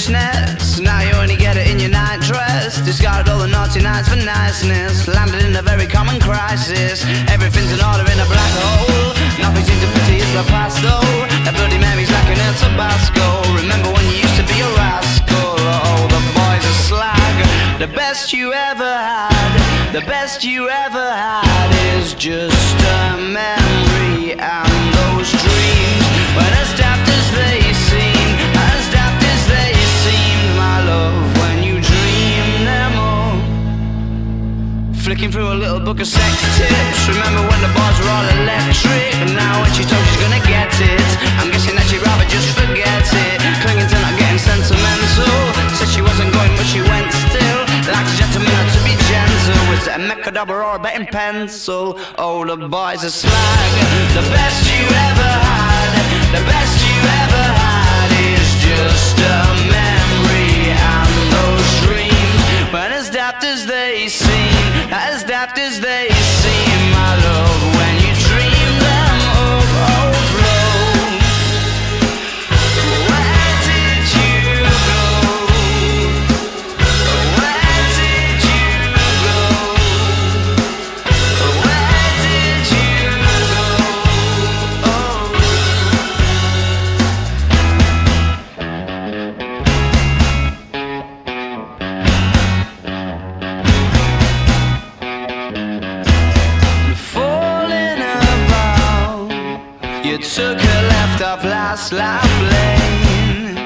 fishnets. Now you only get it in your nightdress. Discarded all the naughty nights for niceness. Landed in a very common crisis. Everything's in order in a black hole. Nothing seems to pity is the past though. That Bloody Mary's like an El Tabasco. Remember when you used to be a rascal? Oh, the boys are slag. The best you ever had, the best you ever had is just a memory. And those dreams, when as daft as they seem, as daft as they seemed, my love, when you dream them all. Flicking through a little book of sex tips. Remember when the bars were all electric? And now when she told she's gonna get it, I'm guessing that she'd rather just forget it. Clinging to not getting sentimental. Said she wasn't going but she went still. Like a gentleman had to be gentle. Was it a Mechadabra or a betting pencil? Oh, the boys are slag. The best you ever had, the best you ever had is just a memory. And those dreams, when as daft as they seem, as daft as they seem, my love, when you dream them overflow. Where did you go? Where did you go? Where did you go? Oh. Falling about, you took a left off last life lane,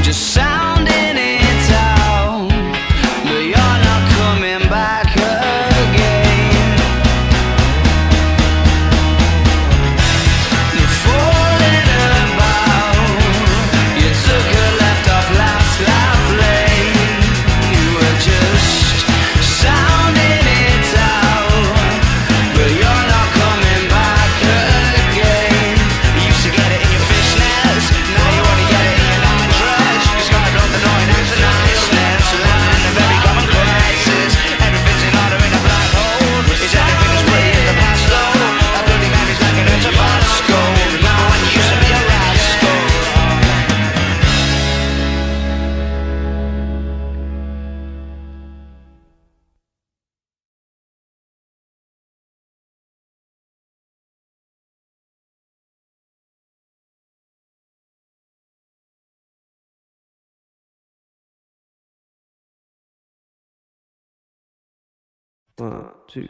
just sounding it out, but you're not coming back again. Falling about, you took a left off last life lane, you were just sounding it out, but you're not coming back again. You used to get it in your fishnets, now you only get it in your nightdress. You started off the annoying and the niceness, landed in a very common crisis. Everything's in order in a black hole. Is everything as pretty as the past though? That Bloody Mary's like an El Tabasco. Remember when you used to be a rascal? One, two.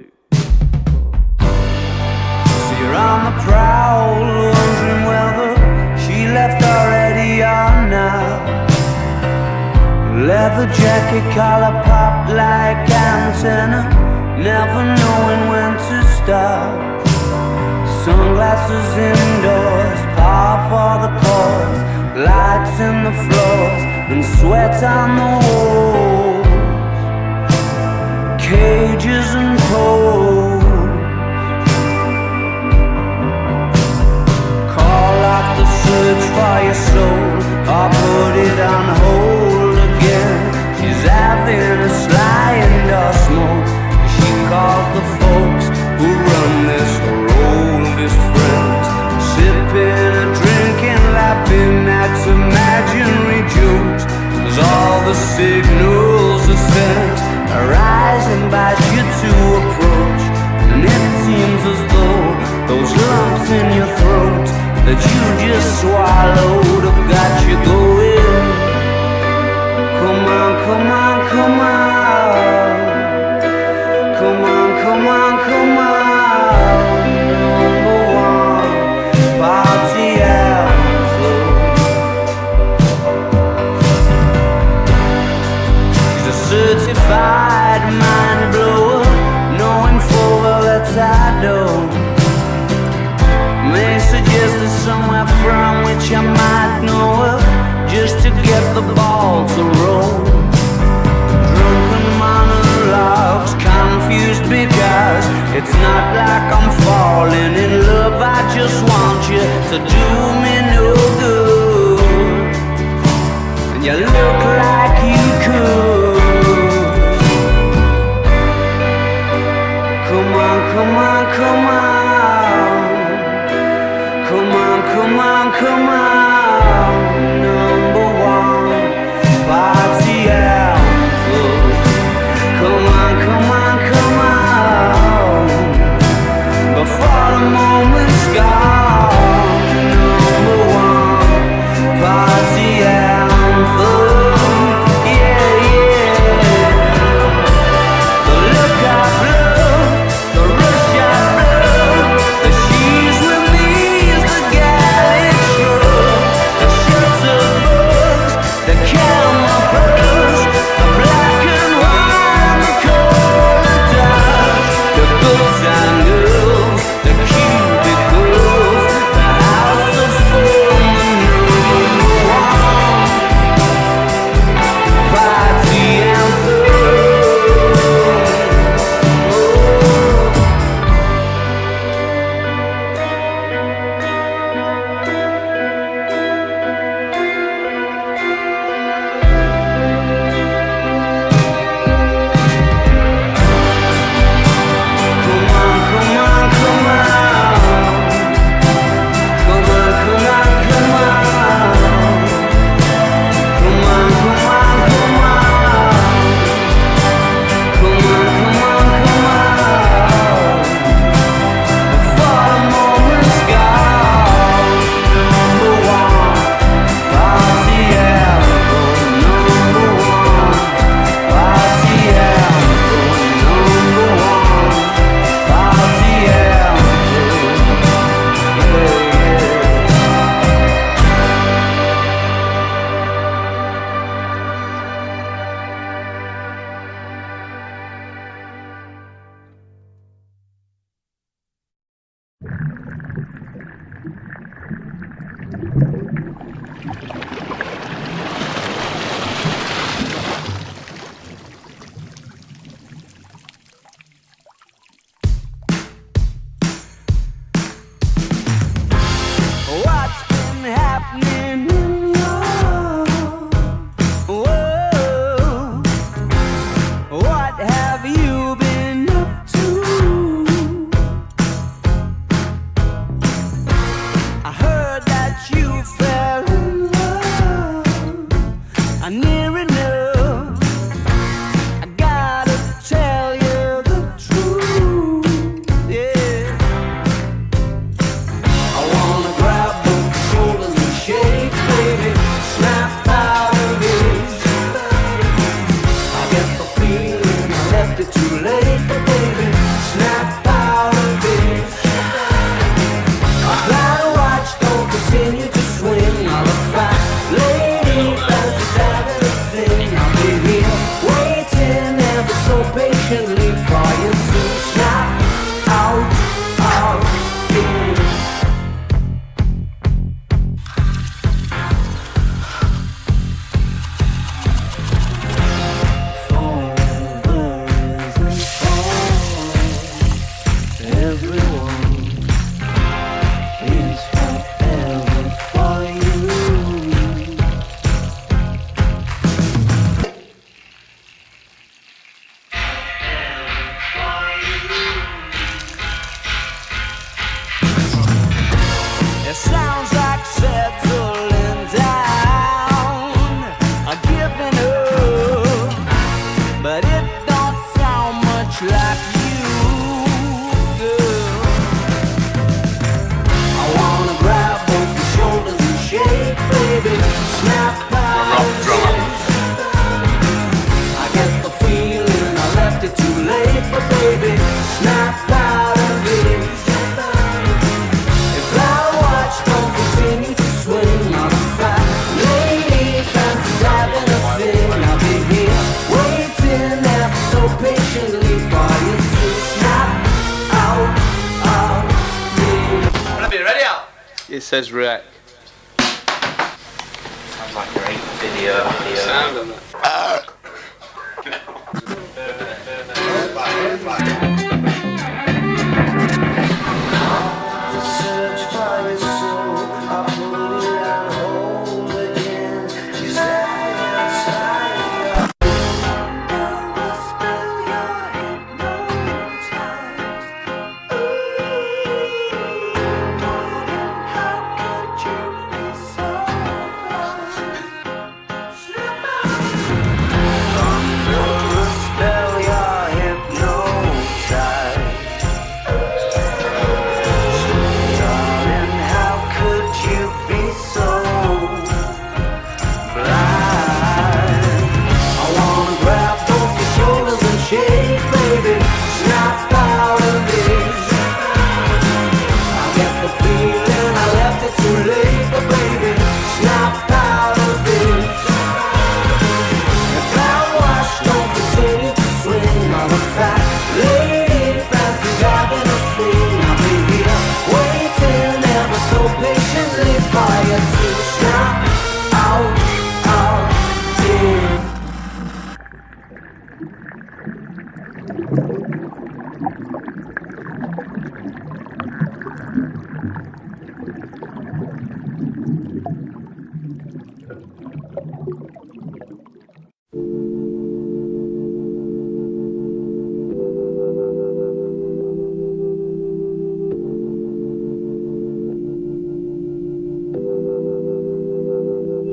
So you're on the prowl, wondering whether she left already or not. Leather jacket, collar pop like antenna, never knowing when to stop. Sunglasses indoors, par for the cause, lights in the floors and sweat on the walls. Cages and poles, call off the search for your soul, or put it on hold again. She's having a sly indoor smoke. She calls the folks who run this, her oldest friends, sipping and drinking, laughing at imaginary jokes. As all the signals are sent, arise, invite you to approach. And it seems as though those lumps in your throat that you just swallowed have got you going. Come on, come on, come on. Come on, come on, come on. Number one, party anthem. She's a certified mind blower, knowing full well that I don't. May suggest there's somewhere from which I might know her, just to get the ball to roll. Drunken monologues, confused because it's not like I'm falling in love. I just want you to do me no good, and you look like you could. Come on, come on, come on. Come on, come on, come on. Number one. too late, but baby, snap out of this. A flat watch don't continue to swing. All the fat lady fancies having a thing. I'll be here waiting ever so patiently for you to snap out of this. It sounds like settling down, giving up, but it don't sound much like you, girl. I wanna grab both your shoulders and shake, baby, snap out of this. I get the feeling I left it too late, but baby, snap out of this. Don't continue to swing on a fat lady fancies having a thing. I'll be here waiting ever so patiently for you to snap out of me. Whenever you're ready, Al. It says wreck. Sounds like a great video. Sound on that. Search for your soul, I put it on hold again. She's having a sign. Spell your hypnotized. How could you be so blind? Spell your hypnotized. Darling, how could you be so blind? I wanna grab both your shoulders and shake, baby, snap out of this. I get the feeling I left it too late, but baby, snap out of this. If that watch don't continue to swing on a fat lady fancies having a thing, I'll be here waiting ever so patiently for you to snap out of this.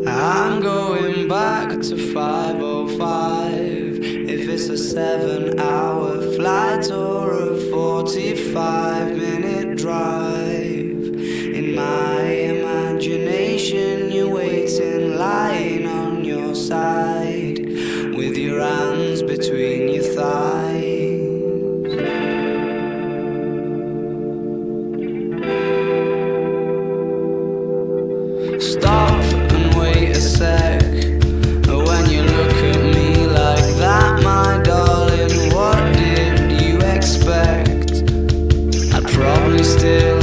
I'm going back to 5:05. If it's a 7-hour flight or a 45-minute drive, in my imagination you're waiting, lying on your side, with your hands between your thighs. Stop and wait a sec. When you look at me like that, my darling, what did you expect? I'd probably still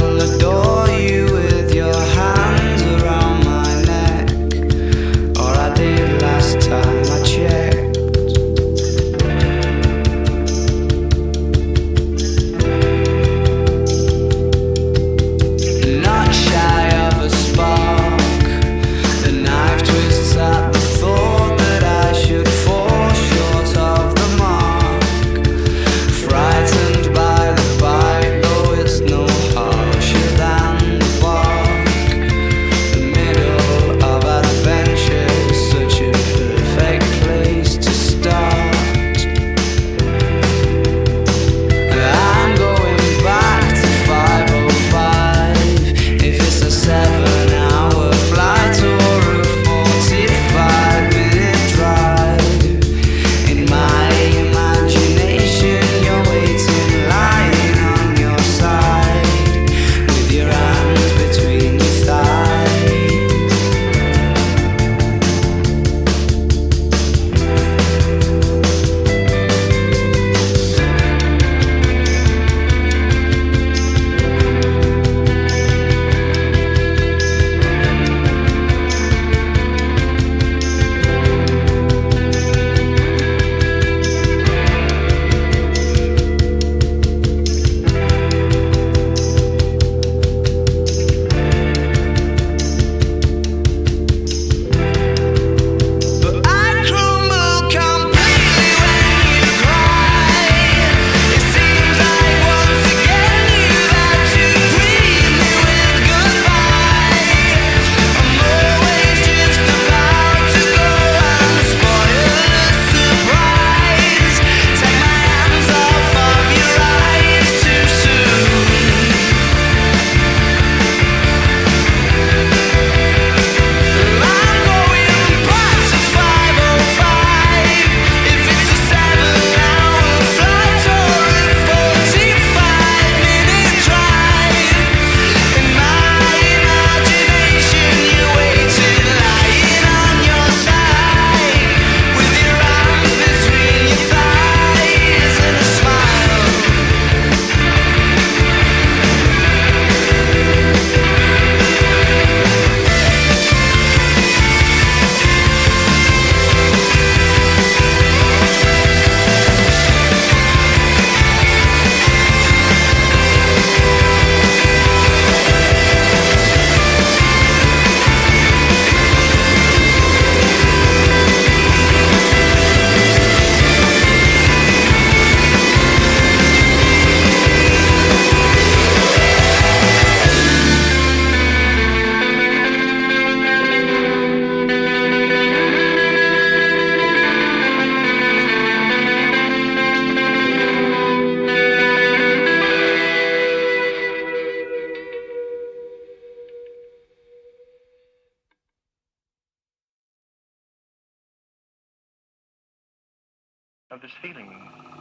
this feeling,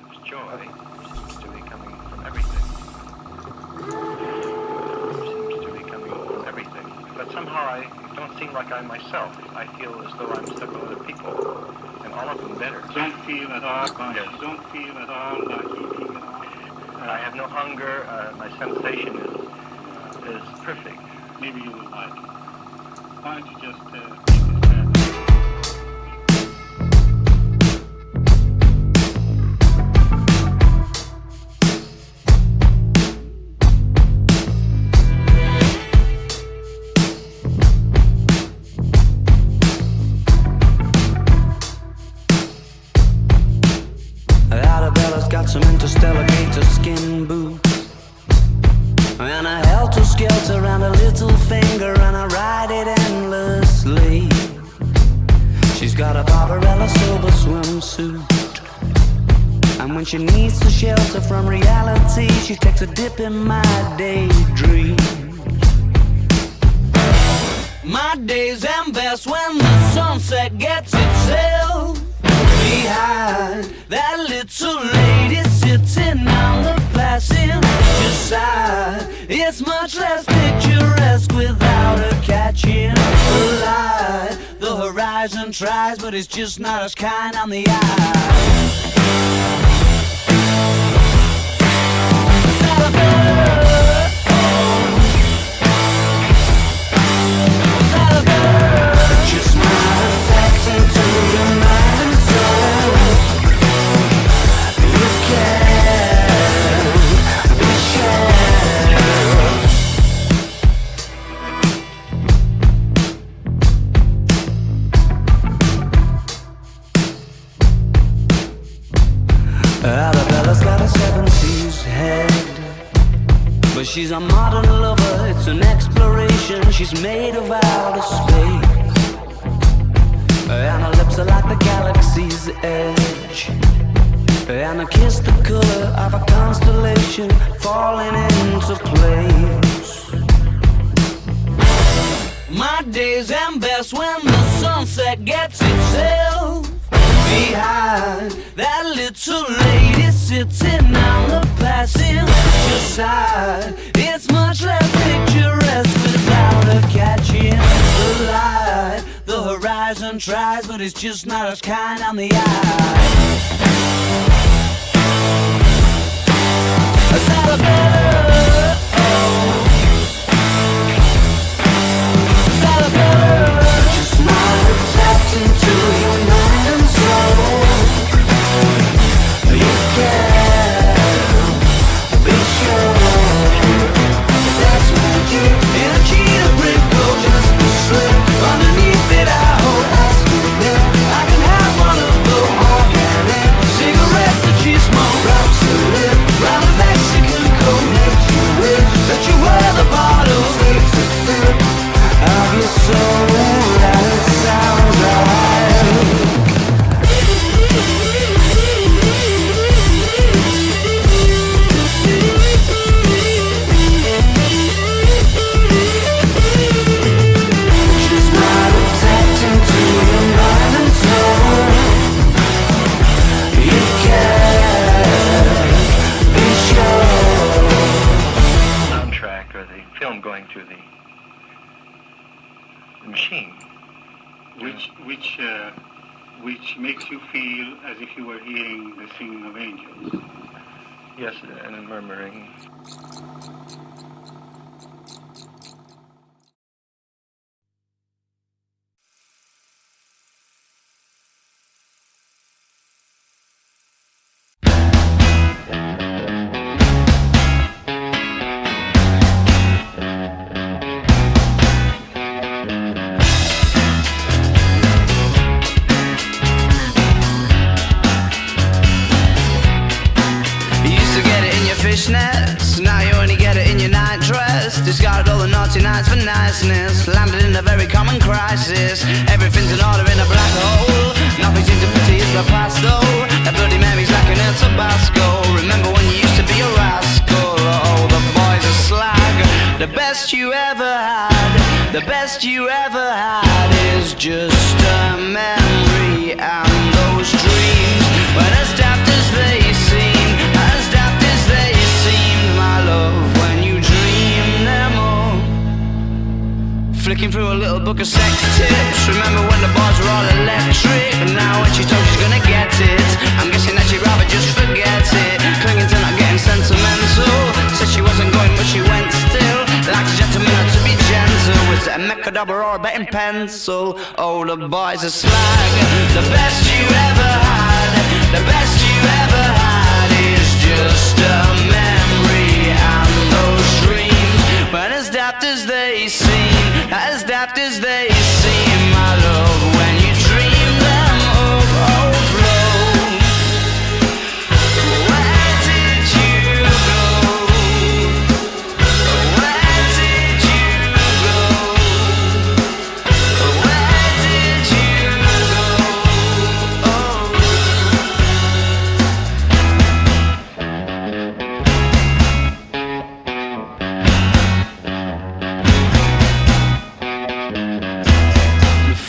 this joy, seems to be coming from everything. Seems to be coming from everything. But somehow I don't seem like I'm myself. I feel as though I'm stuck with other people, and all of them better. Don't feel at all conscious. Yes. Don't feel at all like eating at all. I have no hunger. My sensation is perfect. Maybe you will like it. Why don't you just take this bed? Arabella's got some interstellar gator skin boots and a helter-skelter around her little finger, and I ride it endlessly. She's got a Barbarella silver swimsuit, and when she needs to shelter from reality, she takes a dip in my daydreams. My days end best when the sunset gets itself behind that little lady sitting on the passenger side. It's much less picturesque without her catching the light. The horizon tries, but it's just not as kind on the eye. Is that a bird? Is that a bird? Just my attacks into your mind and soul. You can be sure. Arabella's got a 70s head, but she's a modern lover, it's an exploration. She's made of outer space, and her lips are like the galaxy's edge, and her kiss the color of a constellation falling into place. My days end best when the sunset gets itself behind that little lady sitting on the passenger side. It's much less picturesque without her catching the light. The horizon tries, but it's just not as kind on the eye. Is that a bird? Is that a bird? Just not tapped into your mind and soul. You can be sure that's magic in a cheetah print coat, just a slip underneath it. I hope that's good. I can have one of those organic cigarettes that you smoke. Drops a lip round a Mexican coat, makes you wish that you were the bottles. Takes a sip of your soul, and it sounds right. Just not tapped into your mind and soul. You can be sure. Soundtrack or the film going through the machine. Which makes you feel as if you were hearing the singing of angels. Yes, and a murmuring. Fishnets, now you only get it in your night dress. Discarded all the naughty nights for niceness. Landed in a very common crisis. Everything's in order in a black hole. Nothing seems to pity it's the past though. That bloody memory's like an El Tabasco. Remember when you used to be a rascal? Oh, the boys are slag. The best you ever had, the best you ever had is just a memory and those dreams. When I stab flicking through a little book of sex tips. Remember when the bars were all electric? And now when she told she's gonna get it, I'm guessing that she'd rather just forget it. Clinging to not getting sentimental. Said she wasn't going but she went still. Like a gentleman had to be gentle. Was it a Mecca double or a betting pencil? Oh, the boys are slag. The best you ever had, the best you ever had is just a memory. And those dreams weren't as daft as they seem, as daft as they seem, my love. When you dream them overflow. Where did you go? Where did you go? Where did you go? Oh.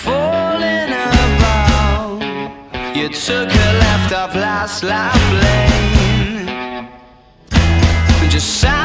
Falling about, you took a left off last life lane, just sat